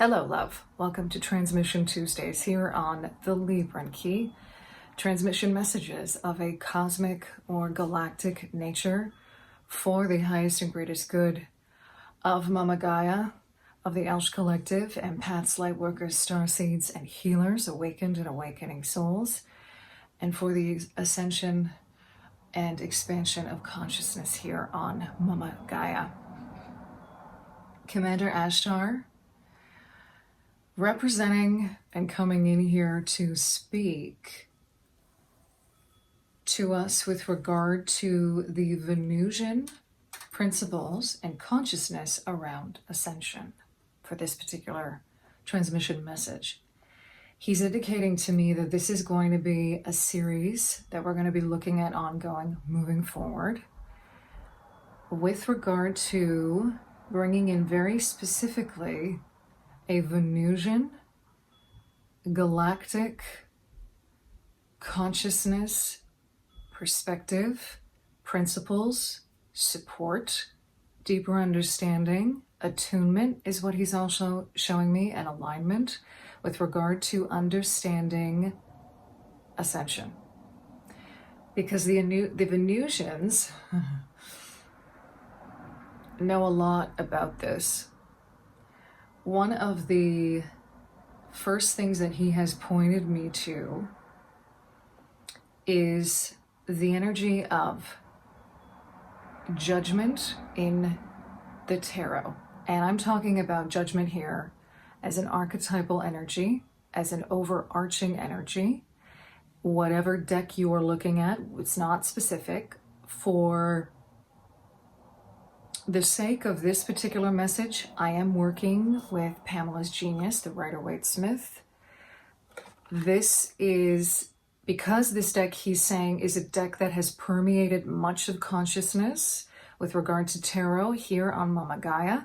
Hello, love. Welcome to Transmission Tuesdays here on the Libran Key. Transmission messages of a cosmic or galactic nature for the highest and greatest good of Momma Gaia, of the ELSH collective, Empaths, Lightworkers, Starseeds and Healers, awakened and awakening souls, and for the ascension and expansion of consciousness here on Momma Gaia. Commander Ashtar, representing and coming in here to speak to us with regard to the Venusian principles and consciousness around ascension for this particular transmission message. He's indicating to me that this is going to be a series that we're going to be looking at ongoing, moving forward, with regard to bringing in very specifically a Venusian galactic consciousness perspective, principles, support, deeper understanding, attunement is what he's also showing me, and alignment with regard to understanding ascension. Because the Venusians know a lot about this. One of the first things that he has pointed me to is the energy of judgment in the tarot. And I'm talking about judgment here as an archetypal energy, as an overarching energy. Whatever deck you are looking at, it's not specific. For the sake of this particular message, I am working with Pamela's genius, the Rider-Waite-Smith. This is, because this deck he's saying is a deck that has permeated much of consciousness with regard to tarot here on Momma Gaia.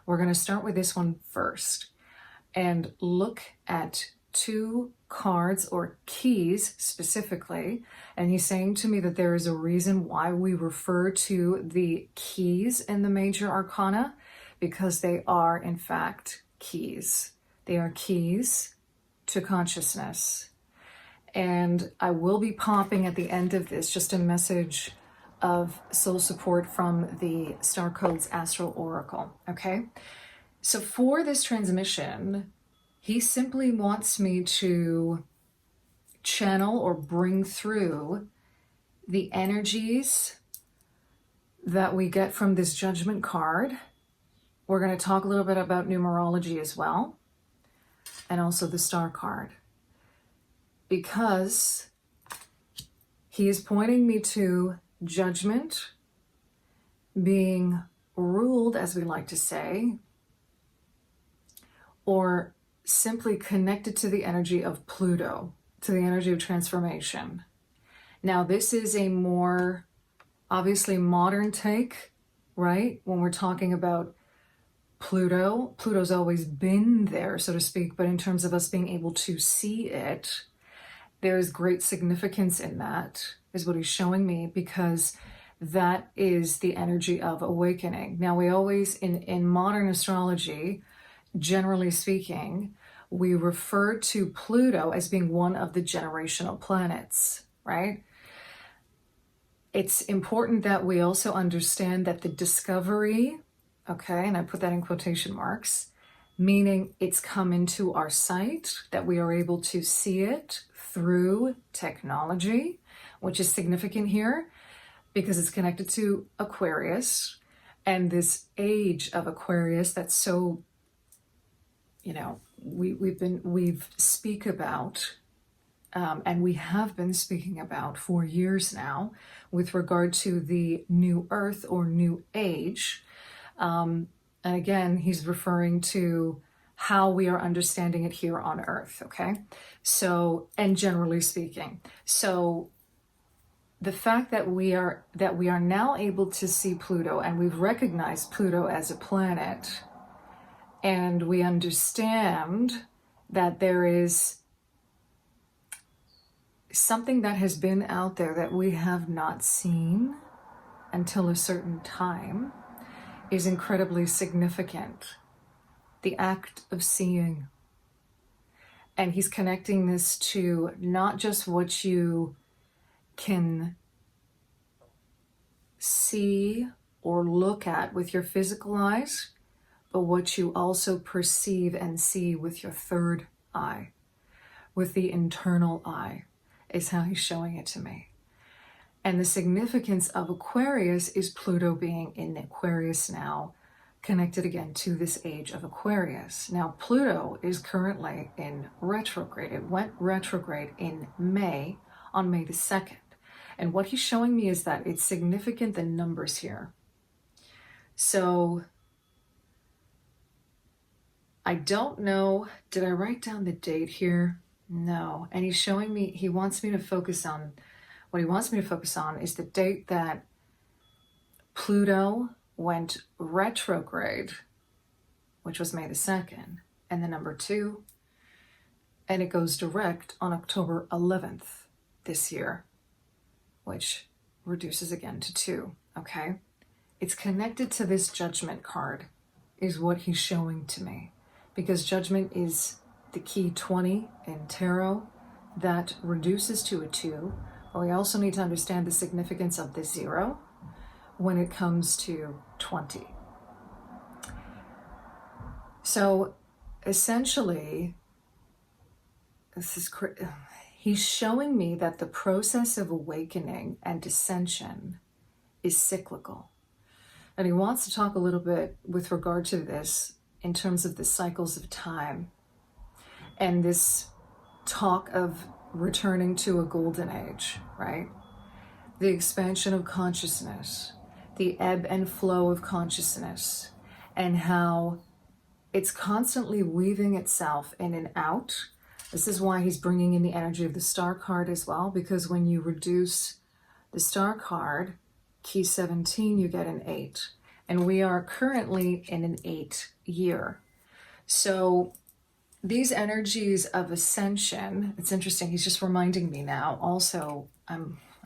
We're going to start with this one first and look at two cards or keys specifically. And he's saying to me that there is a reason why we refer to the keys in the major arcana, because they are in fact keys. They are keys to consciousness. And I will be popping at the end of this just a message of soul support from the Starcodes Astro Oracle. Okay, so for this transmission, he simply wants me to channel or bring through the energies that we get from this Judgment card. We're going to talk a little bit about numerology as well, and also the Star card, because he is pointing me to Judgment being ruled, as we like to say, or simply connected to the energy of Pluto, to the energy of transformation. Now, this is a more obviously modern take, right? When we're talking about Pluto, Pluto's always been there, so to speak, but in terms of us being able to see it, there's great significance in that, is what he's showing me, because that is the energy of awakening. Now, we always, in modern astrology, generally speaking, we refer to Pluto as being one of the generational planets, right? It's important that we also understand that the discovery, okay, and I put that in quotation marks, meaning it's come into our sight, that we are able to see it through technology, which is significant here because it's connected to Aquarius and this age of Aquarius that's so, you know, we've speak about, and we have been speaking about for years now with regard to the new earth or new age. And again, he's referring to how we are understanding it here on earth. Okay. So, and generally speaking, so the fact that we are now able to see Pluto, and we've recognized Pluto as a planet, and we understand that there is something that has been out there that we have not seen until a certain time, is incredibly significant. the act of seeing. And he's connecting this to not just what you can see or look at with your physical eyes, but what you also perceive and see with your third eye, with the internal eye, is how he's showing it to me. And the significance of Aquarius is Pluto being in Aquarius now, connected again to this age of Aquarius. Now, Pluto is currently in retrograde. It went retrograde in May, on May the 2nd. And what he's showing me is that it's significant, the numbers here. So I don't know, did I write down the date here? No. And he's showing me, he wants me to focus on, what he wants me to focus on is the date that Pluto went retrograde, which was May the 2nd, and the number 2, and it goes direct on October 11th this year, which reduces again to 2, okay? It's connected to this Judgment card, is what he's showing to me. Because Judgment is the key 20 in tarot that reduces to a 2. But we also need to understand the significance of the 0 when it comes to 20. So essentially, he's showing me that the process of awakening and ascension is cyclical. And he wants to talk a little bit with regard to this in terms of the cycles of time and this talk of returning to a golden age, right? The expansion of consciousness, the ebb and flow of consciousness, and how it's constantly weaving itself in and out. This is why he's bringing in the energy of the Star card as well, because when you reduce the Star card, key 17, you get an 8. And we are currently in an 8 year. So these energies of ascension, it's interesting, he's just reminding me now. Also, I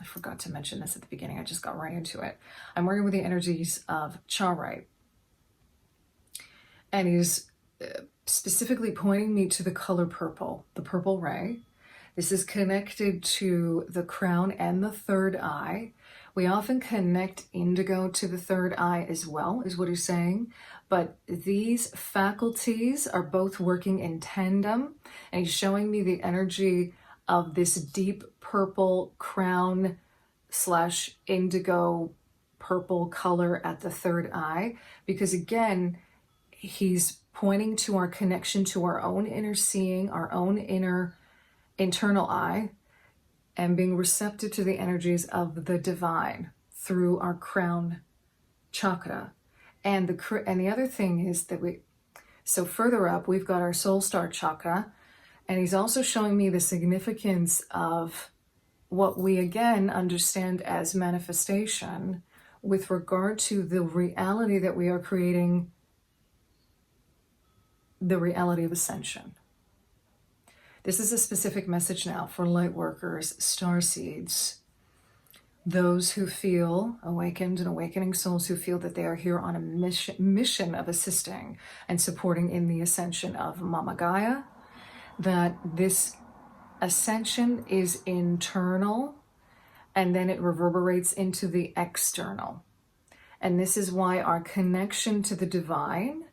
forgot to mention this at the beginning, I just got right into it. I'm working with the energies of Charoite. And he's specifically pointing me to the color purple, the purple ray. This is connected to the crown and the third eye. We often connect indigo to the third eye as well, is what he's saying. But these faculties are both working in tandem. And he's showing me the energy of this deep purple crown / indigo purple color at the third eye. Because again, he's pointing to our connection to our own inner seeing, our own internal eye, and being receptive to the energies of the divine through our crown chakra. And the other thing is that so further up, we've got our soul star chakra, and he's also showing me the significance of what we again understand as manifestation with regard to the reality that we are creating, the reality of ascension. This is a specific message now for Lightworkers, Starseeds, those who feel awakened and awakening souls who feel that they are here on a mission of assisting and supporting in the ascension of Momma Gaia, that this ascension is internal and then it reverberates into the external. And this is why our connection to the divine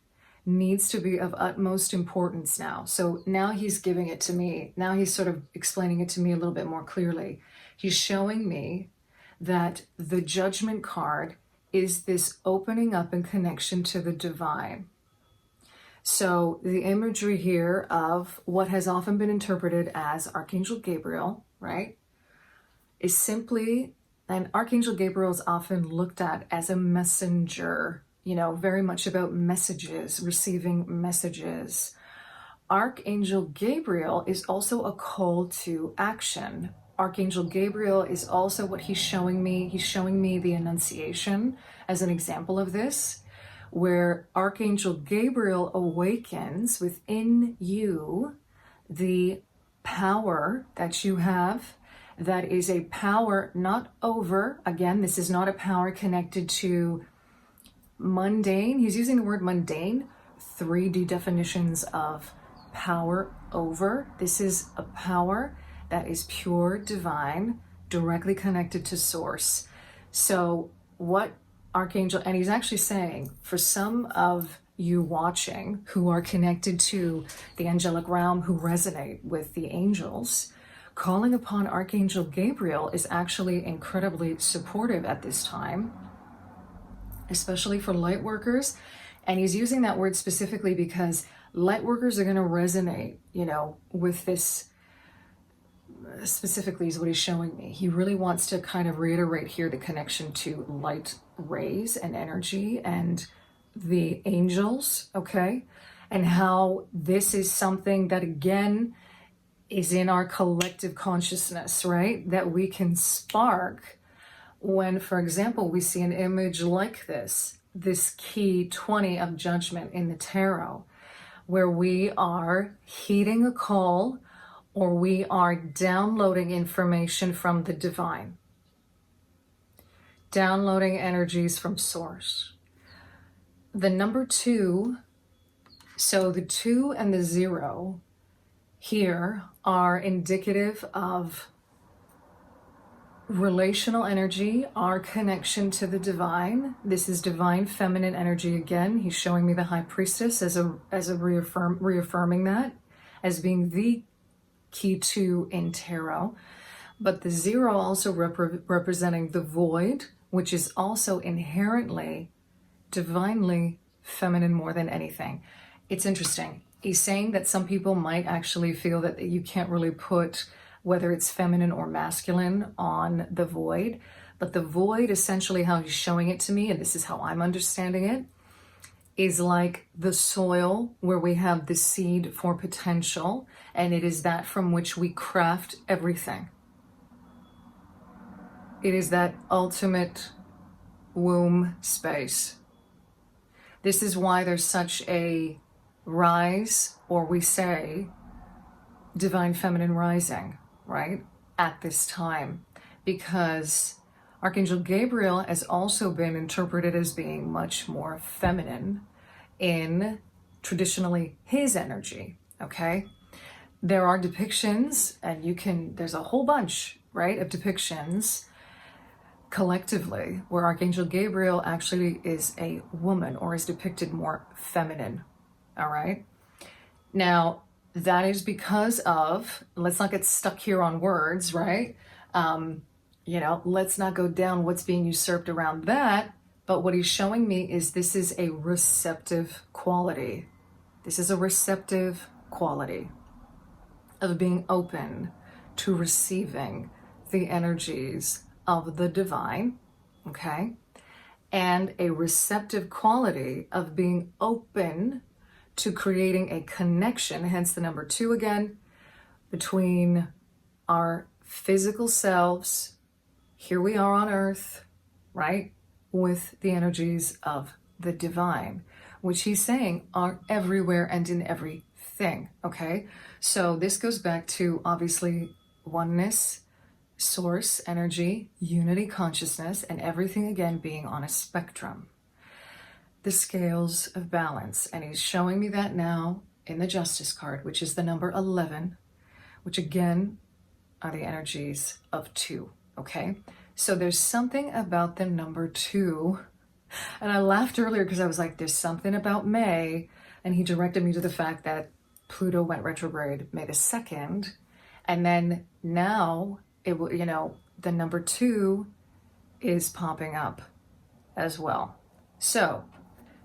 needs to be of utmost importance now. So now he's giving it to me. Now he's sort of explaining it to me a little bit more clearly. He's showing me that the Judgment card is this opening up and connection to the divine. So the imagery here of what has often been interpreted as Archangel Gabriel, right, is simply, and Archangel Gabriel is often looked at as a messenger, you know, very much about messages, receiving messages. Archangel Gabriel is also a call to action. Archangel Gabriel is also what he's showing me. He's showing me the Annunciation as an example of this, where Archangel Gabriel awakens within you the power that you have. That is a power not over, again, this is not a power connected to mundane. He's using the word mundane, 3D definitions of power over. This is a power that is pure, divine, directly connected to source. So what Archangel, and he's actually saying, for some of you watching who are connected to the angelic realm, who resonate with the angels, calling upon Archangel Gabriel is actually incredibly supportive at this time, especially for light workers. And he's using that word specifically because light workers are going to resonate, you know, with this specifically is what he's showing me. He really wants to kind of reiterate here the connection to light rays and energy and the angels, okay? And how this is something that, again, is in our collective consciousness, right? That we can spark when, for example, we see an image like this key 20 of Judgment in the tarot, where we are heeding a call or we are downloading information from the divine, downloading energies from source. The number 2, so the 2 and the 0 here are indicative of relational energy, our connection to the divine. This is divine feminine energy again. He's showing me the High Priestess as a reaffirming that as being the key 2 in tarot. But the 0 also representing the void, which is also inherently divinely feminine more than anything. It's interesting. He's saying that some people might actually feel that you can't really put whether it's feminine or masculine on the void, but the void, essentially how he's showing it to me, and this is how I'm understanding it, is like the soil where we have the seed for potential, and it is that from which we craft everything. It is that ultimate womb space. This is why there's such a rise, or we say divine feminine rising, right, at this time, because Archangel Gabriel has also been interpreted as being much more feminine in traditionally his energy, okay? There are depictions, and there's a whole bunch, right, of depictions collectively where Archangel Gabriel actually is a woman or is depicted more feminine, all right? Now, that is because of, let's not get stuck here on words, right? Let's not go down what's being usurped around that. But what he's showing me is this is a receptive quality. This is a receptive quality of being open to receiving the energies of the divine, okay? And a receptive quality of being open to creating a connection, hence the number 2 again, between our physical selves, here we are on earth, right, with the energies of the divine, which he's saying are everywhere and in everything, okay? So this goes back to, obviously, oneness, source, energy, unity, consciousness, and everything, again, being on a spectrum. The scales of balance, and he's showing me that now in the Justice card, which is the number 11, which again are the energies of 2, okay? So there's something about the number 2, and I laughed earlier because I was like, there's something about May, and he directed me to the fact that Pluto went retrograde May the 2nd, and then now it will, the number 2 is popping up as well. So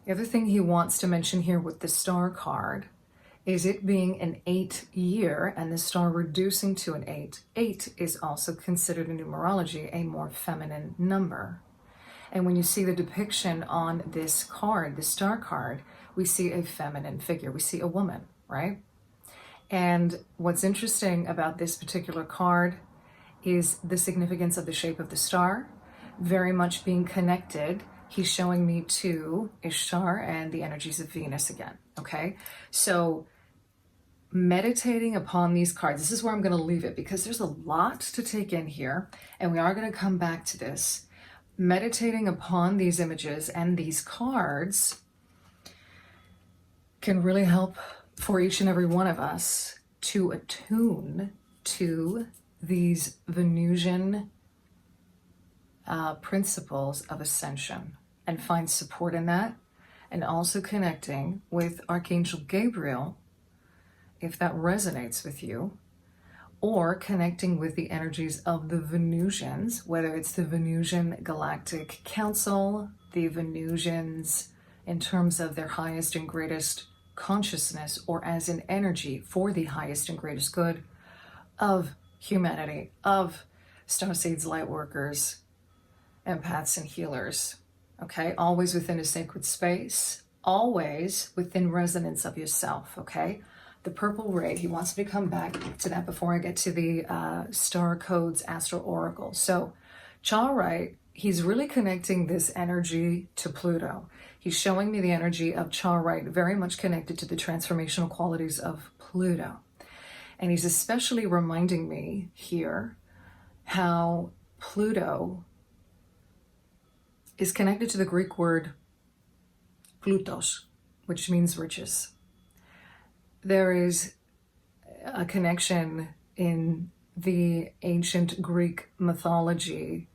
the other thing he wants to mention here with the star card is it being an 8 year and the star reducing to an 8. 8 is also considered in numerology a more feminine number. And when you see the depiction on this card, the star card, we see a feminine figure. We see a woman, right? And what's interesting about this particular card is the significance of the shape of the star, very much being connected. He's showing me to Ashtar and the energies of Venus again, okay? So meditating upon these cards, this is where I'm going to leave it because there's a lot to take in here, and we are going to come back to this. Meditating upon these images and these cards can really help for each and every one of us to attune to these Venusian principles of ascension and find support in that, and also connecting with Archangel Gabriel, if that resonates with you, or connecting with the energies of the Venusians, whether it's the Venusian Galactic Council, the Venusians in terms of their highest and greatest consciousness, or as an energy for the highest and greatest good of humanity, of starseeds, lightworkers, empaths, and healers. Okay, always within a sacred space, always within resonance of yourself. Okay, the purple ray, he wants me to come back to that before I get to the Starcodes Astro Oracle. So Charoite, he's really connecting this energy to Pluto. He's showing me the energy of Charoite very much connected to the transformational qualities of Pluto. And he's especially reminding me here how Pluto is connected to the Greek word plutos, which means riches. There is a connection in the ancient Greek mythology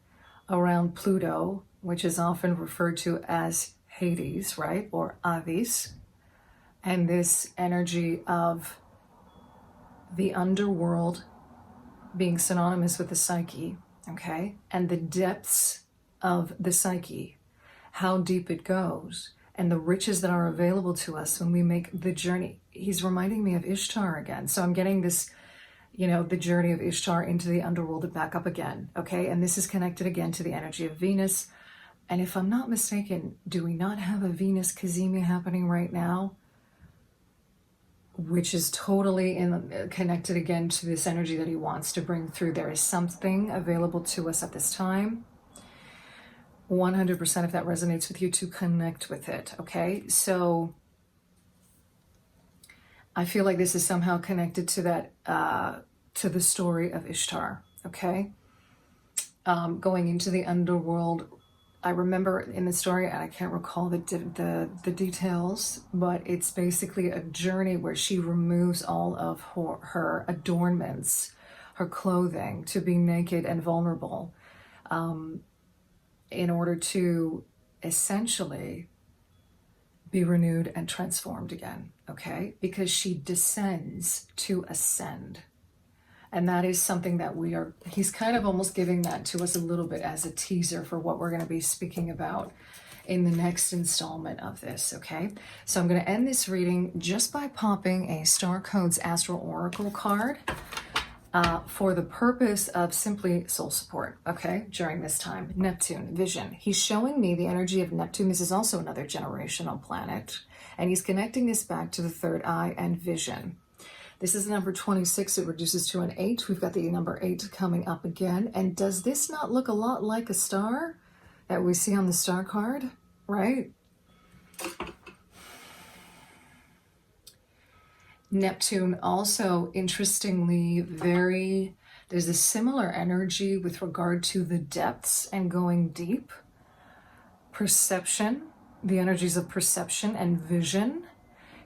around Pluto, which is often referred to as Hades, right? Or Avis. And this energy of the underworld being synonymous with the psyche, okay? And the depths of the psyche, how deep it goes, and the riches that are available to us when we make the journey. He's reminding me of Ishtar again. So I'm getting this, the journey of Ishtar into the underworld and back up again, okay? And this is connected again to the energy of Venus. And if I'm not mistaken, do we not have a Venus Cazimi happening right now? Which is totally connected again to this energy that he wants to bring through. There is something available to us at this time. 100% if that resonates with you, to connect with it, okay? So I feel like this is somehow connected to that, to the story of Ishtar, okay? Going into the underworld. I remember in the story, and I can't recall the details, but it's basically a journey where she removes all of her adornments, her clothing, to be naked and vulnerable, in order to essentially be renewed and transformed again, okay? Because she descends to ascend. And that is something that he's kind of almost giving that to us a little bit as a teaser for what we're going to be speaking about in the next installment of this, okay? So I'm going to end this reading just by popping a Starcodes Astro Oracle card for the purpose of simply soul support, okay, during this time. Neptune, vision. He's showing me the energy of Neptune. This is also another generational planet. And he's connecting this back to the third eye and vision. This is number 26. It reduces to an 8. We've got the number 8 coming up again. And does this not look a lot like a star that we see on the star card, right? Neptune also, interestingly, there's a similar energy with regard to the depths and going deep. Perception, the energies of perception and vision.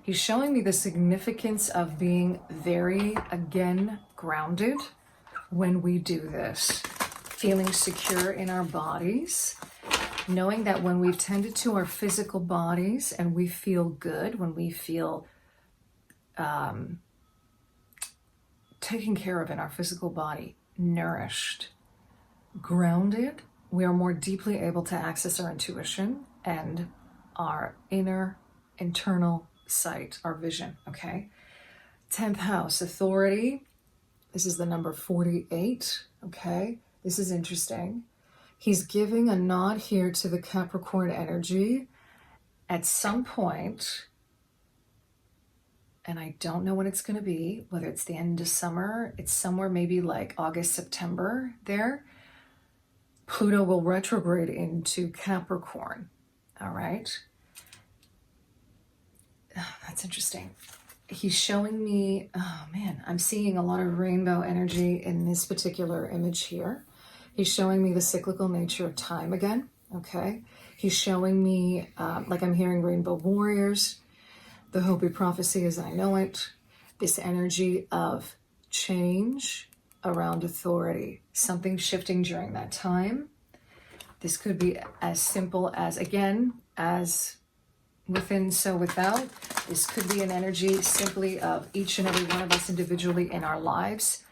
He's showing me the significance of being very, again, grounded when we do this. Feeling secure in our bodies. Knowing that when we've tended to our physical bodies and we feel good, when we feel taken care of in our physical body, nourished, grounded, we are more deeply able to access our intuition and our inner, internal sight, our vision, okay? 10th house, authority. This is the number 48, okay? This is interesting. He's giving a nod here to the Capricorn energy at some point, and I don't know when it's going to be, whether it's the end of summer, it's somewhere maybe like August, September there. Pluto will retrograde into Capricorn, all right? That's interesting. He's showing me, oh man, I'm seeing a lot of rainbow energy in this particular image here. He's showing me the cyclical nature of time again, okay? He's showing me, like I'm hearing rainbow warriors. The Hopi prophecy as I know it, this energy of change around authority, something shifting during that time. This could be as simple as, again, as within, so without. This could be an energy simply of each and every one of us individually in our lives,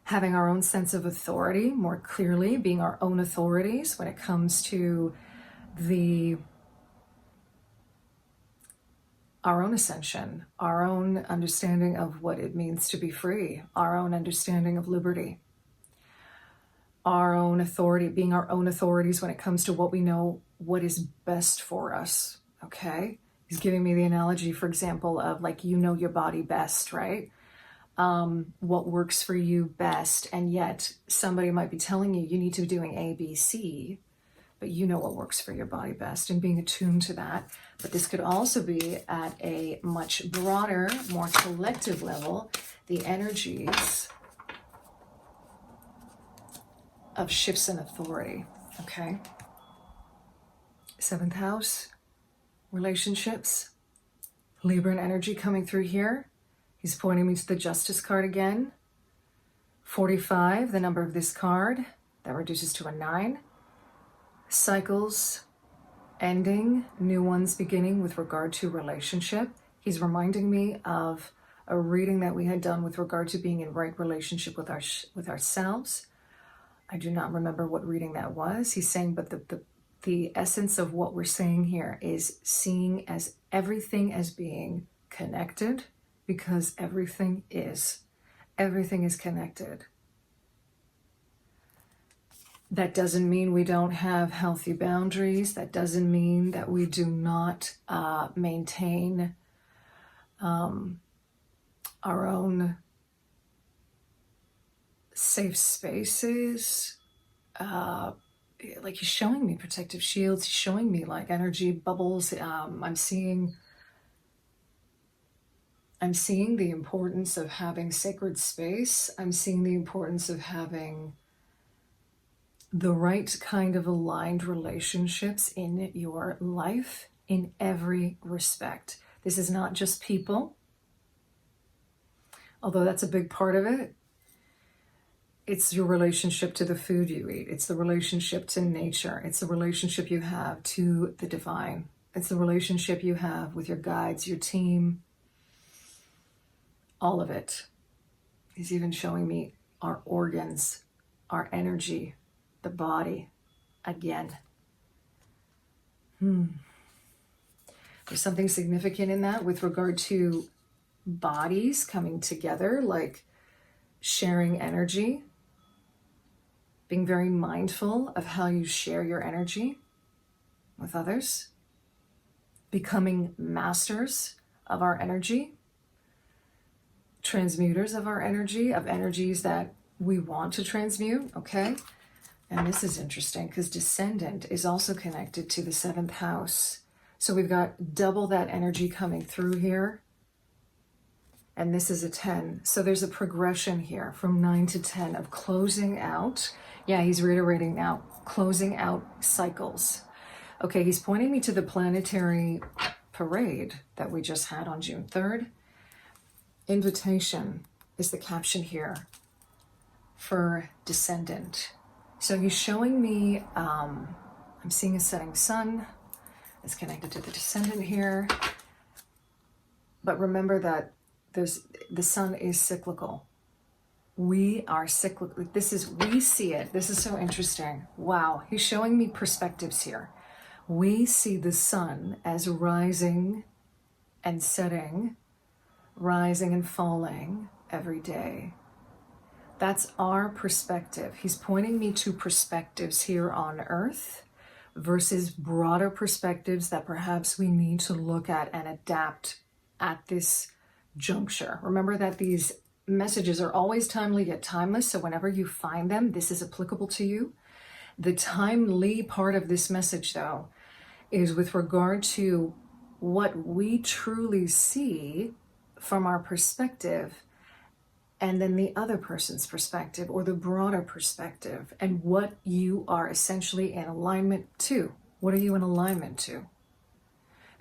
having our own sense of authority more clearly, being our own authorities when it comes to our own ascension, our own understanding of what it means to be free, our own understanding of liberty, our own authority, being our own authorities when it comes to what we know, what is best for us, okay? He's giving me the analogy, for example, of like, you know your body best, right? What works for you best, and yet somebody might be telling you, you need to be doing A, B, C, but you know what works for your body best, and being attuned to that. But this could also be at a much broader, more collective level, the energies of shifts in authority, okay? 7th house, relationships, Libran energy coming through here. He's pointing me to the Justice card again. 45, the number of this card, that reduces to a 9. Cycles ending, new ones beginning with regard to relationship. He's reminding me of a reading that we had done with regard to being in right relationship with ourselves. I do not remember what reading that was. He's saying, but the essence of what we're saying here is seeing as everything as being connected, because everything is connected. That doesn't mean we don't have healthy boundaries. That doesn't mean that we do not maintain our own safe spaces. Like he's showing me protective shields. He's showing me like energy bubbles. I'm seeing the importance of having sacred space. I'm seeing the importance of having the right kind of aligned relationships in your life in every respect. This is not just people, although that's a big part of it. It's your relationship to the food you eat. It's the relationship to nature. It's the relationship you have to the divine. It's the relationship you have with your guides, your team, all of it. He's even showing me our organs, our energy, the body again. There's something significant in that with regard to bodies coming together, like sharing energy, being very mindful of how you share your energy with others, becoming masters of our energy, transmuters of our energy, of energies that we want to transmute, okay? And this is interesting because descendant is also connected to the 7th house. So we've got double that energy coming through here. And this is a 10. So there's a progression here from 9 to 10 of closing out. Yeah, he's reiterating now, closing out cycles. Okay, he's pointing me to the planetary parade that we just had on June 3rd. Invitation is the caption here for descendant. So he's showing me, I'm seeing a setting sun. It's connected to the descendant here. But remember that the sun is cyclical. We are cyclical. We see it. This is so interesting. Wow. He's showing me perspectives here. We see the sun as rising and setting, rising and falling every day. That's our perspective. He's pointing me to perspectives here on Earth versus broader perspectives that perhaps we need to look at and adapt at this juncture. Remember that these messages are always timely yet timeless. So whenever you find them, this is applicable to you. The timely part of this message, though, is with regard to what we truly see from our perspective, and then the other person's perspective or the broader perspective, and what you are essentially in alignment to. What are you in alignment to?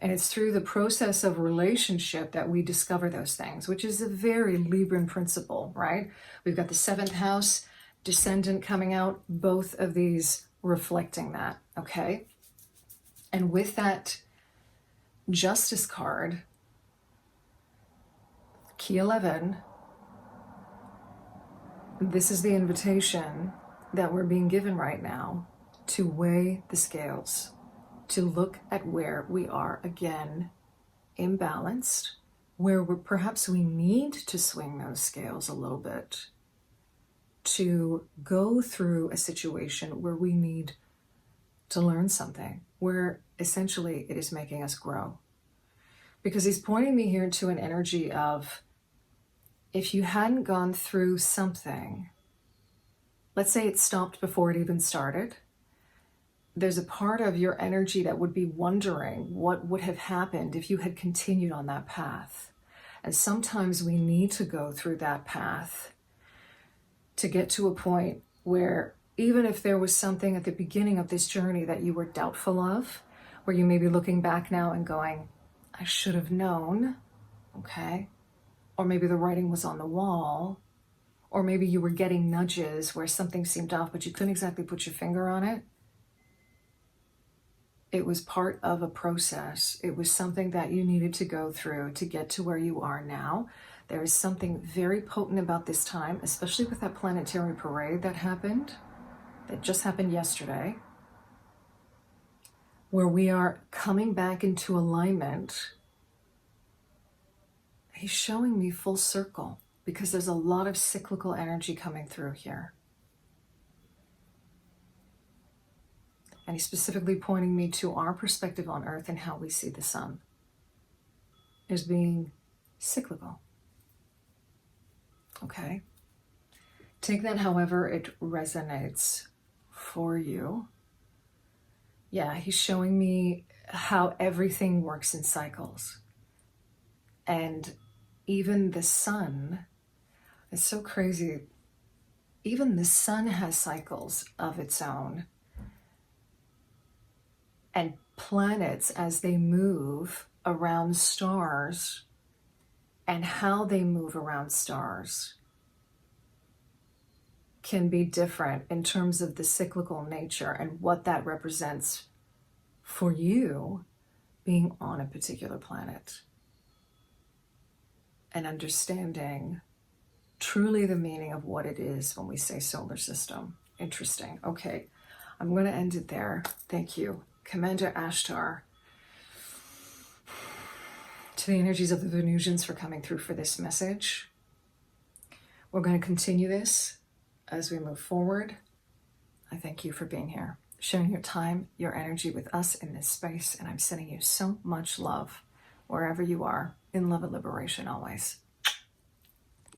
And it's through the process of relationship that we discover those things, which is a very Libran principle, right? We've got the 7th house descendant coming out, both of these reflecting that, okay? And with that Justice card, key 11, this is the invitation that we're being given right now to weigh the scales, to look at where we are again imbalanced, where perhaps we need to swing those scales a little bit, to go through a situation where we need to learn something, where essentially it is making us grow. Because he's pointing me here to an energy of, if you hadn't gone through something, let's say it stopped before it even started, there's a part of your energy that would be wondering what would have happened if you had continued on that path. And sometimes we need to go through that path to get to a point where even if there was something at the beginning of this journey that you were doubtful of, where you may be looking back now and going, I should have known, okay? Or maybe the writing was on the wall, or maybe you were getting nudges where something seemed off, but you couldn't exactly put your finger on it. It was part of a process. It was something that you needed to go through to get to where you are now. There is something very potent about this time, especially with that planetary parade that just happened yesterday, where we are coming back into alignment. He's showing me full circle because there's a lot of cyclical energy coming through here. And he's specifically pointing me to our perspective on Earth and how we see the sun as being cyclical. Okay? Take that however it resonates for you. Yeah, he's showing me how everything works in cycles. And even the sun, it's so crazy. Even the sun has cycles of its own. And planets, as they move around stars and how they move around stars, can be different in terms of the cyclical nature and what that represents for you being on a particular planet. And understanding truly the meaning of what it is when we say solar system. Interesting. Okay, I'm going to end it there. Thank you, Commander Ashtar, to the energies of the Venusians for coming through for this message. We're going to continue this as we move forward. I thank you for being here, sharing your time, your energy with us in this space, and I'm sending you so much love wherever you are, in love and liberation always.